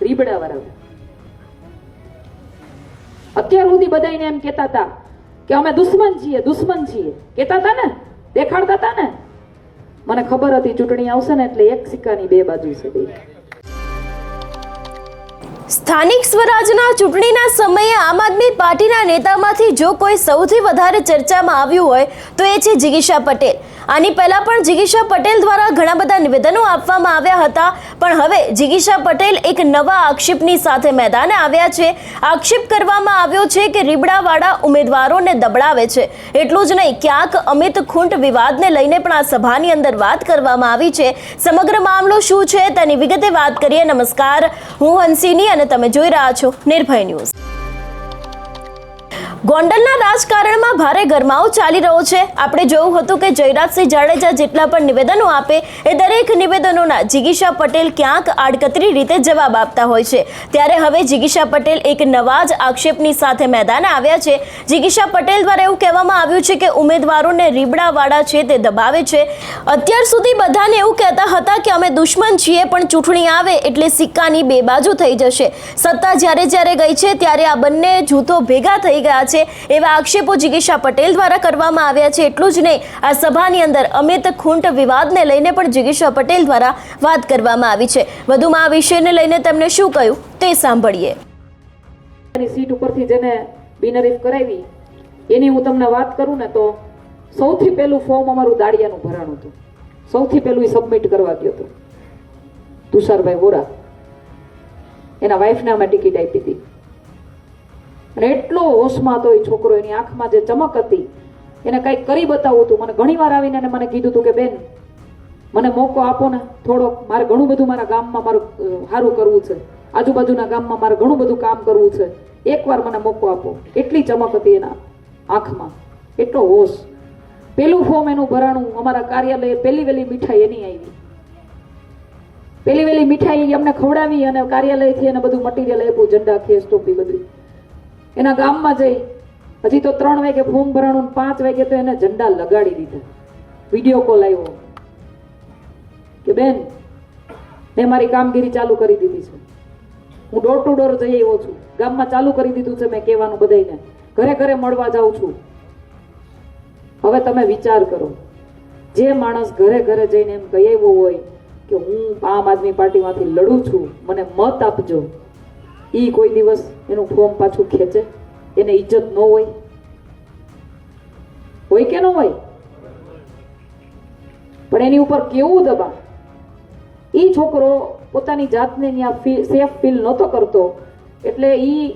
રીબડા વરાવે. અત્યાર સુધી બધાને એમ કહેતા હતા કે અમે દુશ્મન છીએ કહેતા હતા ને, દેખાડતા હતા ને. મને ખબર હતી ચૂંટણી આવશે ને એટલે એક સિક્કાની બે બાજુ છે. સ્થાનિક સ્વરાજના ચૂંટણીના સમયે આમ આદમી પાર્ટીના નેતામાંથી જો કોઈ સૌથી વધારે ચર્ચામાં આવ્યું હોય તો એ છે જિગીશા પટેલ. આની પહેલા પણ જિગીશા પટેલ દ્વારા ઘણા બધા નિવેદનો આપવામાં આવ્યા હતા, પણ હવે જિગીશા પટેલ એક નવા આક્ષેપની સાથે મેદાને આવ્યા છે. આક્ષેપ કરવામાં આવ્યો છે કે રીબડાવાળા ઉમેદવારોને દબડાવે છે. એટલું જ નહીં, ક્યાંક અમિત ખૂંટ વિવાદને લઈને પણ આ સભાની અંદર વાત કરવામાં આવી છે. સમગ્ર મામલો શું છે તેની વિગતે વાત કરીએ. નમસ્કાર, હું હંસિની અને તમે જોઈ રહ્યા છો નિર્ભય ન્યૂઝ. ગોંડલના રાજકારણમાં ભારે ગરમાવો ચાલી રહ્યો છે. આપણે જોયું હતું કે જયરાજસિંહ જાડેજા જેટલા પણ નિવેદનો આપે એ દરેક નિવેદનોના જિગીશા પટેલ ક્યાંક આડકતરી રીતે જવાબ આપતા હોય છે. ત્યારે હવે જિગીશા પટેલ એક નવા જ આક્ષેપની સાથે મેદાને આવ્યા છે. જિગીશા પટેલ દ્વારા એવું કહેવામાં આવ્યું છે કે ઉમેદવારોને રીબડાવાળા છે તે દબાવે છે. અત્યાર સુધી બધાને એવું કહેતા હતા કે અમે દુશ્મન છીએ, પણ ચૂંટણી આવે એટલે સિક્કાની બે બાજુ થઈ જશે. સત્તા જ્યારે ગઈ છે ત્યારે આ બંને જૂથો ભેગા થઈ ગયા છે એવા આક્ષેપો જિગીશા પટેલ દ્વારા કરવામાં આવ્યા છે. એટલું જ નહીં, આ સભાની અંદર અમિત ખૂંટ વિવાદને લઈને પણ જિગીશા પટેલ દ્વારા વાત કરવામાં આવી છે. વધુમાં આ વિષયને લઈને તેમણે શું કહ્યું તે સાંભળીએ. સીટ ઉપરથી જેને બિનહરીફ કરાવી એની હું તમને વાત કરું ને તો સૌથી પહેલું ફોર્મ અમારું દાડિયાનું ભરાણું હતું. સૌથી પહેલું એ સબમિટ કરવા ગયો હતો તુષારભાઈ વોરા. એના વાઈફને અમે ટિકિટ આપી હતી અને એટલો હોશમાં હતો એ છોકરો. એની આંખમાં જે ચમક હતી, એને કંઈક કરી બતાવવું હતું. મને ઘણી વાર આવીને એને મને કીધું હતું કે બેન મને મોકો આપો ને થોડોક, મારે ઘણું બધું મારા ગામમાં મારું સારું કરવું છે, આજુબાજુના ગામમાં મારે ઘણું બધું કામ કરવું છે, એકવાર મને મોકો આપો. એટલી ચમક હતી એના આંખમાં, એટલો હોશ. પેલું ફોર્મ એનું ભરાણું અમારા કાર્યાલય. પહેલી વેલી મીઠાઈ એની આવી. પહેલી વેલી મીઠાઈ અમને ખવડાવી અને કાર્યાલયથી એને બધું મટીરિયલ આપ્યું, ઝંડા ખેસ ટોપી બધું. એના ગામમાં જઈ હજી તો 3 વાગે ફોર્મ ભરાણું, 5 વાગે તો એને ઝંડા લગાડી દીધા. વિડીયો કોલ આવ્યો કે બેન મેં મારી કામગીરી ચાલુ કરી દીધી છે, હું ડોર ટુ ડોર જઈ આવ્યો છું, ગામમાં ચાલુ કરી દીધું છે મેં કહેવાનું બધાને, ઘરે ઘરે મળવા જાઉં છું. હવે તમે વિચાર કરો, જે માણસ ઘરે ઘરે જઈને એમ કહી આવ્યો હોય કે હું આમ આદમી પાર્ટીમાંથી લડું છું, મને મત આપજો, ઈ કોઈ દિવસ એનું ફોર્મ પાછું ખેંચે? એને ઇજ્જત ન હોય? હોય કે ન હોય? પણ એની ઉપર કેવું દબાણ. ઈ છોકરો પોતાની જાતને ત્યાં સેફ ફીલ નહોતો કરતો, એટલે ઈ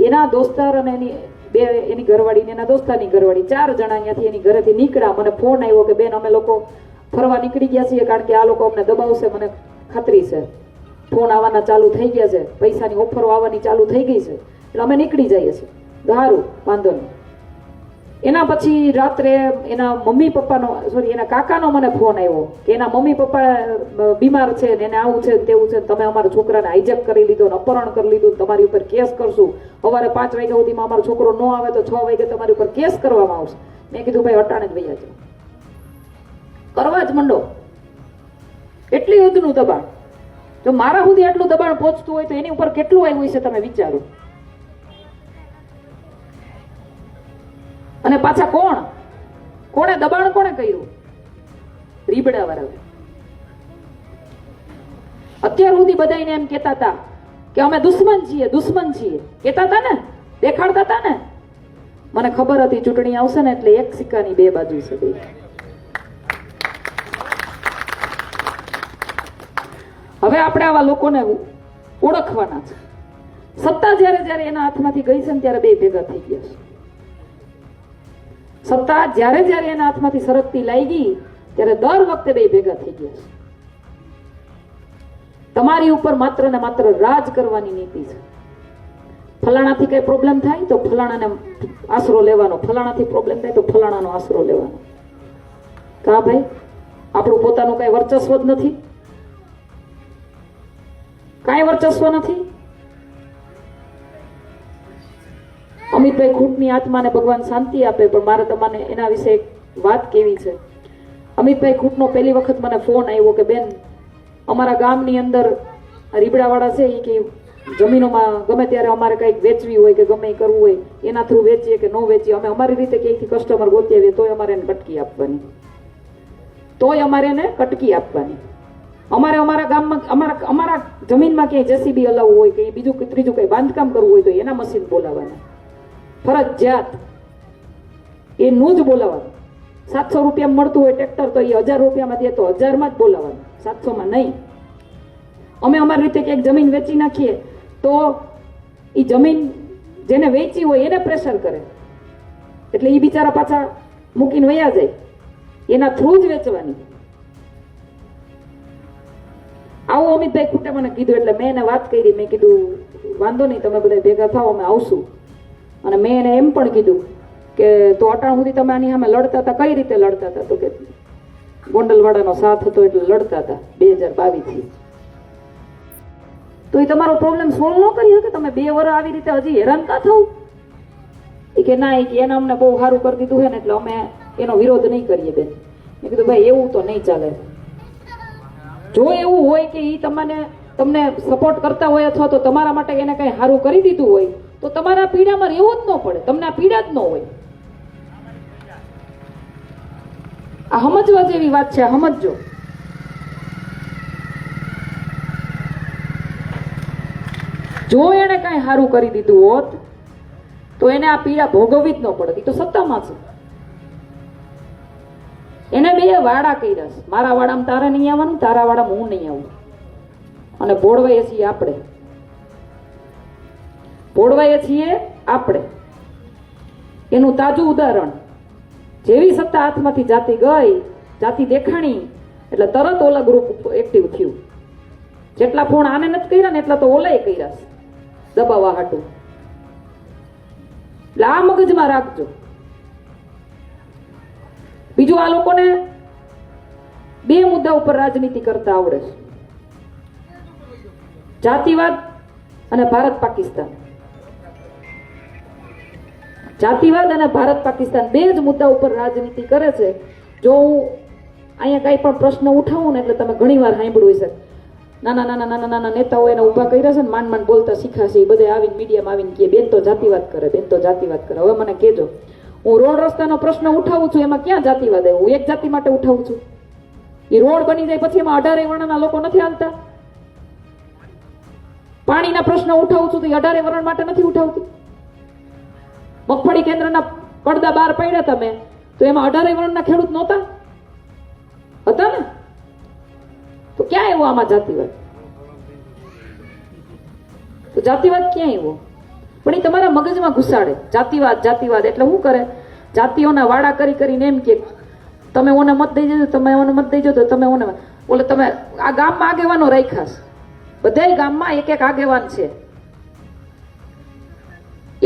એના દોસ્તાર અને એની ઘરવાળી ને એના દોસ્તારની ઘરવાળી 4 જણા ત્યાંથી એની ઘરેથી નીકળ્યા. મને ફોન આવ્યો કે બેન અમે લોકો ફરવા નીકળી ગયા છીએ, કારણ કે આ લોકો અમને દબાવશે, મને ખાતરી છે. ફોન આવવાના ચાલુ થઈ ગયા છે, પૈસાની ઓફરો આવવાની ચાલુ થઈ ગઈ છે, એટલે અમે નીકળી જઈએ છીએ. સારું, વાંધો નહીં. એના પછી રાત્રે એના મમ્મી પપ્પાનો એના કાકાનો મને ફોન આવ્યો કે એના મમ્મી પપ્પા બીમાર છે ને એને આવું છે તેવું છે, તમે અમારા છોકરાને હાઈજેક કરી લીધો ને અપહરણ કરી લીધું, તમારી ઉપર કેસ કરશું, સવારે 5 વાગ્યા સુધીમાં અમારો છોકરો ન આવે તો 6 વાગે તમારી ઉપર કેસ કરવામાં આવશે. મેં કીધું ભાઈ અટાણે જ વૈયા જાઓ, કરવા જ મંડો. એટલી હદનું દબાણ. જો મારા સુધી આટલું દબાણ પહોંચતું હોય તો એની ઉપર કેટલું આવ્યું છે તમે વિચારો. અને પાછા કોણે દબાણ કોણે કર્યું? રીબડા વરાવે. અત્યાર સુધી બધાને એમ કહેતા હતા કે અમે દુશ્મન છીએ કહેતા હતા ને, દેખાડતા હતા ને. મને ખબર હતી ચૂંટણી આવશે ને એટલે એક સિક્કાની બે બાજુ છે. હવે આપણે આવા લોકોને ઓળખવાના છે. સત્તા જ્યારે એના હાથમાંથી ગઈ છે ને ત્યારે બે ભેગા થઈ ગયા છે. સત્તા જ્યારે એના હાથમાંથી સરકતી લાગી ત્યારે દર વખતે બે ભેગા થઈ ગયા છે. તમારી ઉપર માત્ર ને માત્ર રાજ કરવાની નીતિ છે. ફલાણાથી કઈ પ્રોબ્લેમ થાય તો ફલાણાને આશરો લેવાનો, ફલાણાથી પ્રોબ્લેમ થાય તો ફલાણાનો આશરો લેવાનો. કા ભાઈ, આપણું પોતાનું કઈ વર્ચસ્વ જ નથી, કાંઈ વર્ચસ્વ નથી. અમિતભાઈ ખૂંટની આત્માને ભગવાન શાંતિ આપે, પણ મારે તમને એના વિશે એક વાત કેવી છે. અમિતભાઈ ખૂંટનો પહેલી વખત મને ફોન આવ્યો કે બેન અમારા ગામની અંદર રીબડાવાળા છે એ કે જમીનોમાં ગમે ત્યારે અમારે કંઈક વેચવી હોય કે ગમે એ કરવું હોય એના થ્રુ વેચીએ કે ન વેચીએ, અમે અમારી રીતે ક્યાંયથી કસ્ટમર ગોતી આવીએ તોય અમારે એને કટકી આપવાની, અમારે અમારા ગામમાં અમારા જમીનમાં ક્યાંય જેસીબી હલાવવું હોય કે બીજું ત્રીજું કંઈ બાંધકામ કરવું હોય તો એના મશીન બોલાવવાના ફરજિયાત, એનું જ બોલાવવાનું. 700 રૂપિયામાં મળતું હોય ટ્રેક્ટર તો એ 1000 રૂપિયામાં દે તો 1000માં જ બોલાવવાનું, 700માં નહીં. અમે અમારી રીતે ક્યાંક જમીન વેચી નાખીએ તો એ જમીન જેને વેચી હોય એને પ્રેશર કરે એટલે એ બિચારા પાછા મૂકીને વયા જાય, એના થ્રુ જ વેચવાની. આવું અમિતભાઈ ખૂટે મને કીધું એટલે મેં એને વાત કરી. મેં કીધું વાંધો નહીં, તમે બધા ભેગા થાવ, અમે આવશું. અને મેં એને એમ પણ કીધું કે તો અટાણ સુધી તમે આની સામે લડતા હતા, કઈ રીતે લડતા હતા? તો કે ગોંડલવાડાનો સાથ હતો એટલે લડતા હતા 2022 થી. તો એ તમારો પ્રોબ્લેમ સોલ્વ ન કરી શકે? તમે 2 વર્ષ આવી રીતે હજી હેરાન કા થવું? એ કે ના, એને અમને બહુ સારું કરી દીધું છે ને એટલે અમે એનો વિરોધ નહીં કરીએ બેન. મેં કીધું ભાઈ એવું તો નહીં ચાલે. જો એવું હોય કે એ તમને સપોર્ટ કરતા હોય અથવા તો તમારા માટે એને કંઈ સારું કરી દીધું હોય તો તમારા પીડામાં રહેવું જ ન પડે, તમને આ પીડા જ ન હોય. આ સમજવા જેવી વાત છે, સમજજો. જો એને કઈ સારું કરી દીધું હોત તો એને આ પીડા ભોગવવી જ ન પડત. એ તો સત્તામાં છે. એને 2 વાડા કર્યા છે. મારા વાડામાં તારે નહીં આવવાનું, તારા વાડામાં હું નહીં આવું. અને ભોળવાઈએ છીએ આપણે, એનું તાજું ઉદાહરણ. જેવી સત્તા હાથમાંથી જાતી ગઈ, જાતી દેખાણી એટલે તરત ઓલા ગ્રુપ એક્ટિવ થયું. જેટલા ફોન આને નથી કર્યા ને એટલા તો ઓલાએ કર્યા છે દબાવવા હાટું. એટલે આ મગજમાં રાખજો. બીજું, આ લોકોને 2 મુદ્દા ઉપર રાજનીતિ કરતા આવડે છે, જાતિવાદ અને ભારત પાકિસ્તાન. જાતિવાદ અને ભારત પાકિસ્તાન 2 જ મુદ્દા ઉપર રાજનીતિ કરે છે. જો હું અહીંયા કઈ પણ પ્રશ્ન ઉઠાવું ને એટલે તમે ઘણીવાર સાંભળ્યું હશે, નાના નેતાઓ એને ઊભા કર્યા છે ને માંડ બોલતા શીખાશે. એ બધે આવીને મીડિયામાં આવીને કહે બેન તો જાતિવાદ કરે, બેન તો જાતિવાદ કરે. હવે મને કહેજો, હું રોડ રસ્તાનો પ્રશ્ન ઉઠાવું છું એમાં ક્યાં જાતિવાદ આવ્યો? હું એક જાતિ માટે ઉઠાવું છું. એ રોડ બની જાય પછી એમાં 18 વર્ણના લોકો નથી આવતા. પાણીના પ્રશ્ન ઉઠાવું છું તો 18 વર્ણ માટે નથી ઉઠાવતી. મગફળી કેન્દ્રના પડદા બહાર પડ્યા તમે તો એમાં 18 વર્ણના ખેડૂત નહોતા હતા ને? તો ક્યાં આવ્યો આમાં જાતિવાદ? તો જાતિવાદ ક્યાં આવ્યો? પણ એ તમારા મગજમાં ઘુસાડે જાતિવાદ એટલે શું કરે? જાતિઓના વાડા કરીને એમ કે તમે ઓને મત દઈ જજો, તમે ઓને મત દઈ જજો, તમે ઓને ઓલે તમે આ ગામમાં આગેવાનો રાખ્યા છે. બધાય ગામમાં એક આગેવાન છે,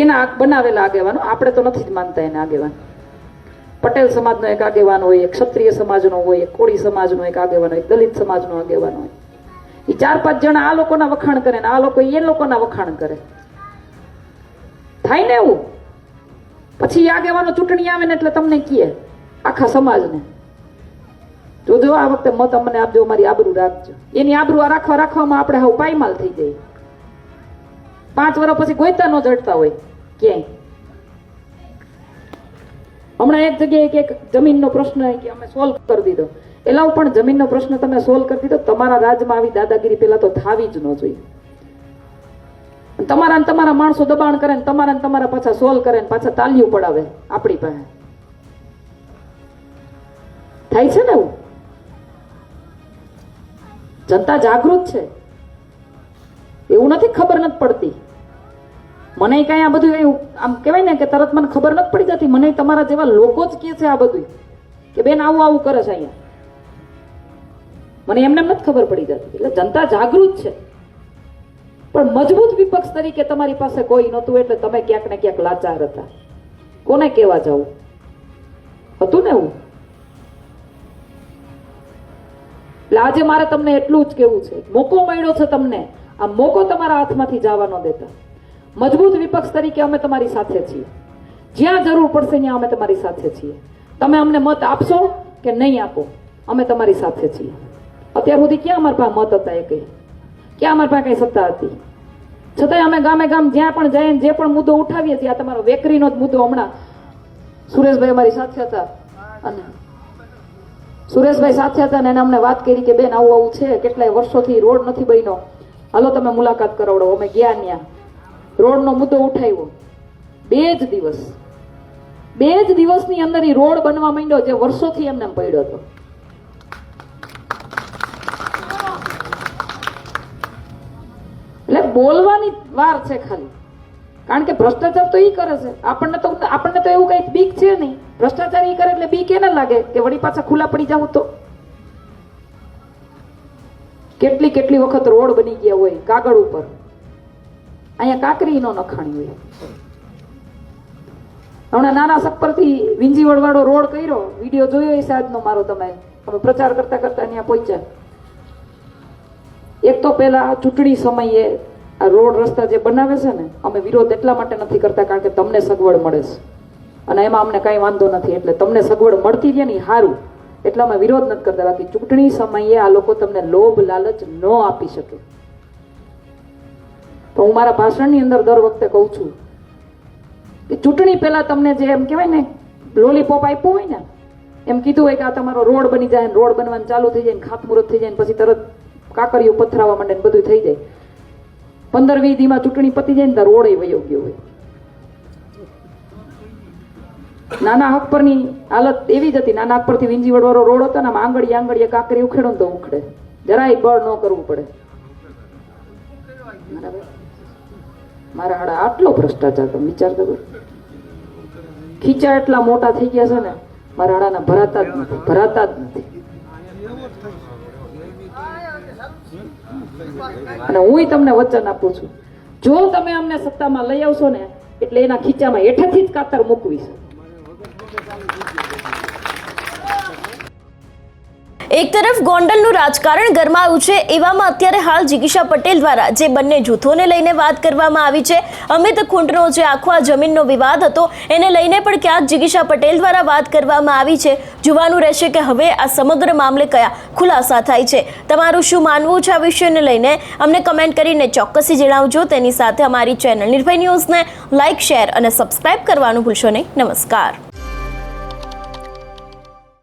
એના બનાવેલા આગેવાનો. આપણે તો નથી જ માનતા એને આગેવાન. પટેલ સમાજનો એક આગેવાન હોય, એક ક્ષત્રિય સમાજનો હોય, એક કોળી સમાજનો એક આગેવાન હોય, દલિત સમાજનો આગેવાન હોય. એ 4-5 જણા આ લોકોના વખાણ કરે ને આ લોકો એ લોકોના વખાણ કરે. થાય ને એવું? પછી આગેવાનો ચૂંટણી આવે ને એટલે તમને કહે આખા સમાજને, જોજો આ વખતે મત અમને આપજો, મારી આબરૂ રાખજો. એની આબરૂ રાખવામાં આપણે હવે પાયમાલ થઈ જાય. 5 વર્ષ પછી ગોઈતા ન જડતા હોય ક્યાંય. હમણાં એક જગ્યાએ એક જમીનનો પ્રશ્ન કે અમે સોલ્વ કરી દીધો. એલાવ પણ જમીનનો પ્રશ્ન તમે સોલ્વ કરી દીધો. તમારા રાજમાં આવી દાદાગીરી પેલા તો થાવી જ ન જોઈએ. તમારા માણસો દબાણ કરે ને તમારા પાછા સોલ્વ કરે ને પાછા તાલીઓ પડાવે આપણી પાસે. થાય છે ને એવું? જનતા જાગૃત છે, એવું નથી ખબર નથી પડતી. મને કઈ આ બધું એવું આમ કહેવાય ને કે તરત મને ખબર નથી પડી જતી. મને તમારા જેવા લોકો જ કહે છે આ બધું કે બેન આવું કરે છે અહીંયા. મને એમને નથી ખબર પડી જતી. એટલે જનતા જાગૃત છે, પણ મજબૂત વિપક્ષ તરીકે તમારી પાસે કોઈ નહોતું એટલે તમે ક્યાંક ને ક્યાંક લાચાર હતા. કોને કહેવા જવું? હતું ને એવું? એટલે આજે મારે તમને એટલું જ કહેવું છે, મોકો મળ્યો છે તમને, આ મોકો તમારા હાથમાંથી જવા ન દેતા. મજબૂત વિપક્ષ તરીકે અમે તમારી સાથે છીએ. જ્યાં જરૂર પડશે ત્યાં અમે તમારી સાથે છીએ. તમે અમને મત આપશો કે નહીં આપો, અમે તમારી સાથે છીએ. અત્યાર સુધી ક્યાં અમારા પાસે મત હતા? એ કઈ ક્યાં અમારી પાસે કઈ સત્તા હતી? છતાંય અમે ગામે ગામ જ્યાં પણ જઈએ જે પણ મુદ્દો ઉઠાવીએ છીએ, આ તમારો વેકરીનો જ મુદ્દો, હમણાં સુરેશભાઈ અમારી સાથે હતા અને સુરેશભાઈ સાથે હતા અને એને અમને વાત કરી કે બેન આવું આવું છે, કેટલાય વર્ષોથી રોડ નથી બન્યો, હાલો તમે મુલાકાત કરાવડો. અમે ગયા ત્યાં, રોડનો મુદ્દો ઉઠાવ્યો. બે જ દિવસની અંદર ઈ રોડ બનવા માંડ્યો જે વર્ષોથી એમને એમ પડ્યો હતો. એટલે બોલવાની વાર છે ખાલી, કારણ કે ભ્રષ્ટાચાર તો ઈ કરે છે. આપણને તો એવું કઈ બીક છે નહીં. ભ્રષ્ટાચાર ઈ કરે એટલે બીક એને લાગે કે વળી પાછા ખુલ્લા પડી જાવ તો. કેટલી વખત રોડ બની ગયા હોય કાગળ ઉપર, અહીંયા કાકરી નો નખાણી હોય. હમણાં નાના સક્કરથી વિંજીવડ વાળો રોડ કર્યો, વિડીયો જોયો એ સાહેબનો મારો, તમે પ્રચાર કરતા ત્યાં પહોંચ્યા. એક તો પેલા ચૂંટણી સમયે આ રોડ રસ્તા જે બનાવે છે ને, અમે વિરોધ એટલા માટે નથી કરતા કારણ કે તમને સગવડ મળે છે અને એમાં અમને કઈ વાંધો નથી, એટલે તમને સગવડ મળતી રહે ને સારું, એટલે અમે વિરોધ નથી કરતા. બાકી ચૂંટણી સમયે આ લોકો તમને લોભ લાલચ ન આપી શકે. તો હું મારા ભાષણની અંદર દર વખતે કહું છું કે ચૂંટણી પહેલા તમને જે એમ કહેવાય ને લોલીપોપ આપ્યું હોય ને, એમ કીધું હોય કે આ તમારો રોડ બની જાય, રોડ બનવાનું ચાલુ થઈ જાય, ખાતમુહૂર્ત થઈ જાય, પછી તરત કાકરીઓ પથરાવા માંડે ને બધું થઈ જાય. 15-20 દીમાં ચૂંટણી પતી જાય ને તો રોડ વયો ગયો હોય. નાના હક પરની હાલત એવી જ હતી. નાના હક પરથી વિંજીવડ વાળો રોડ હતો ને, આમ આંગળીએ કાકરી ઉખેડો ને તો ઉખડે, જરાય બળ ન કરવું પડે. મારા હાડા આટલો ભ્રષ્ટાચાર તમે વિચાર કરો. ખીચા એટલા મોટા થઈ ગયા છે ને, મારા હાડાના ભરાતા જ નથી. અને હું તમને વચન આપું છું, જો તમે અમને સત્તામાં લઈ આવશો ને એટલે એના ખીચામાં હેઠેથી જ કાતર મૂકવીશ. એક તરફ ગોંડલનું રાજકારણ ગરમાયું છે, એવામાં અત્યારે હાલ જિગીશા પટેલ દ્વારા જે બંને જૂથોને લઈને વાત કરવામાં આવી છે, અમિત ખૂંટનો જે આખો આ જમીનનો વિવાદ હતો એને લઈને પણ ક્યાંક જિગીશા પટેલ દ્વારા વાત કરવામાં આવી છે. જોવાનું રહેશે કે હવે આ સમગ્ર મામલે કયા ખુલાસા થાય છે. તમારું શું માનવું છે આ વિષયને લઈને અમને કમેન્ટ કરીને ચોક્કસથી જણાવજો. તેની સાથે અમારી ચેનલ નિર્ભય ન્યૂઝને લાઇક, શેર અને સબસ્ક્રાઇબ કરવાનું ભૂલશો નહીં. નમસ્કાર.